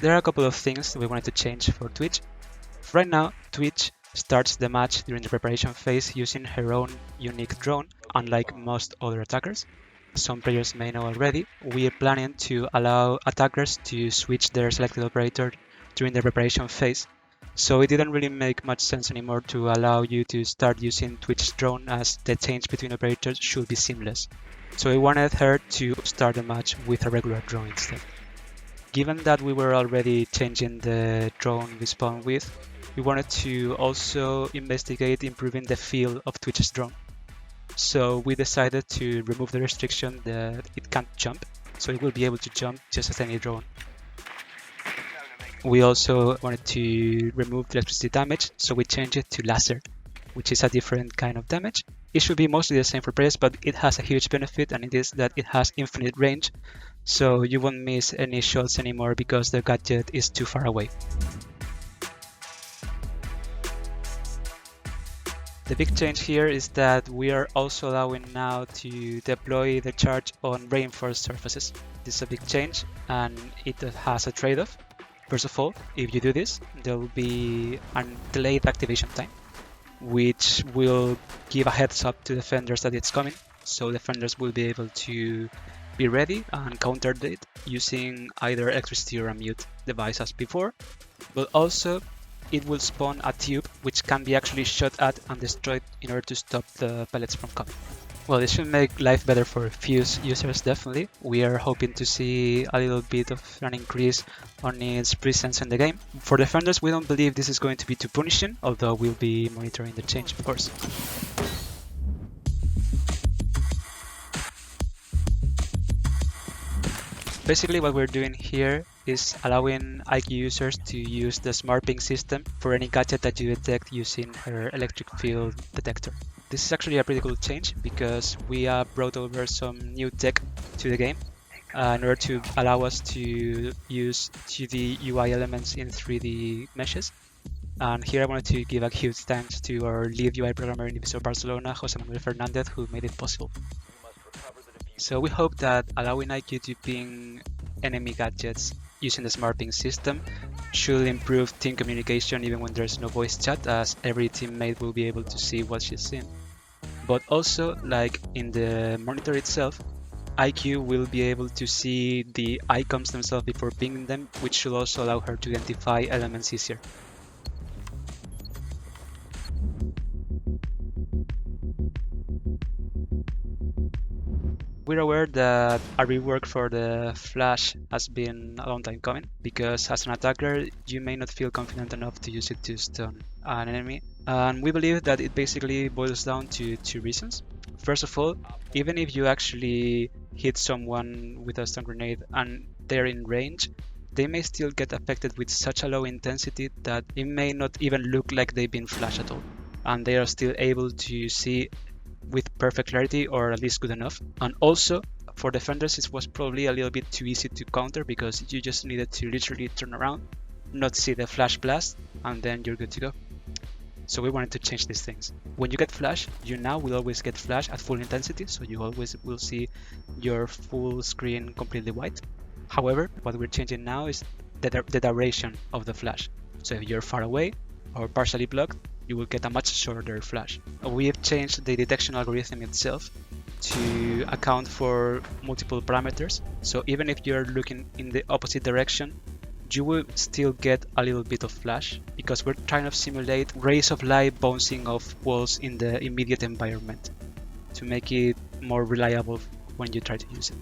There are a couple of things we wanted to change for Twitch. Right now, Twitch starts the match during the preparation phase using her own unique drone, unlike most other attackers. Some players may know already, we are planning to allow attackers to switch their selected operator during the preparation phase, so it didn't really make much sense anymore to allow you to start using Twitch's drone, as the change between operators should be seamless. So we wanted her to start the match with a regular drone instead. Given that we were already changing the drone we spawn with, we wanted to also investigate improving the feel of Twitch's drone. So we decided to remove the restriction that it can't jump, so it will be able to jump just as any drone. We also wanted to remove the electricity damage, so we changed it to laser, which is a different kind of damage. It should be mostly the same for players, but it has a huge benefit, and it is that it has infinite range, so you won't miss any shots anymore because the gadget is too far away. The big change here is that we are also allowing now to deploy the charge on reinforced surfaces. This is a big change, and it has a trade-off. First of all, if you do this, there will be a delayed activation time, which will give a heads up to defenders that it's coming, so defenders will be able to be ready and counter it using either electricity or a mute device as before, but also it will spawn a tube which can be actually shot at and destroyed in order to stop the pellets from coming. Well, this should make life better for Fuze users, definitely. We are hoping to see a little bit of an increase on its presence in the game. For defenders, we don't believe this is going to be too punishing, although we'll be monitoring the change, of course. Basically, what we're doing here is allowing IQ users to use the smart ping system for any gadget that you detect using her electric field detector. This is actually a pretty cool change because we have brought over some new tech to the game in order to allow us to use 2D UI elements in 3D meshes. And here I wanted to give a huge thanks to our lead UI programmer in Ubisoft Barcelona, Jose Manuel Fernandez, who made it possible. So we hope that allowing IQ to ping enemy gadgets using the smart ping system should improve team communication even when there's no voice chat, as every teammate will be able to see what she's seeing. But also, like in the monitor itself, IQ will be able to see the icons themselves before pinging them, which should also allow her to identify elements easier. We're aware that a rework for the flash has been a long time coming, because as an attacker, you may not feel confident enough to use it to stun an enemy. And we believe that it basically boils down to two reasons. First of all, even if you actually hit someone with a stun grenade and they're in range, they may still get affected with such a low intensity that it may not even look like they've been flashed at all. And they are still able to see with perfect clarity, or at least good enough. And also, for defenders, it was probably a little bit too easy to counter because you just needed to literally turn around, not see the flash blast, and then you're good to go. So we wanted to change these things. When you get flash, you now will always get flash at full intensity, so you always will see your full screen completely white. However, what we're changing now is the duration of the flash. So if you're far away or partially blocked, you will get a much shorter flash. We have changed the detection algorithm itself to account for multiple parameters. So even if you're looking in the opposite direction, you will still get a little bit of flash, because we're trying to simulate rays of light bouncing off walls in the immediate environment to make it more reliable when you try to use it.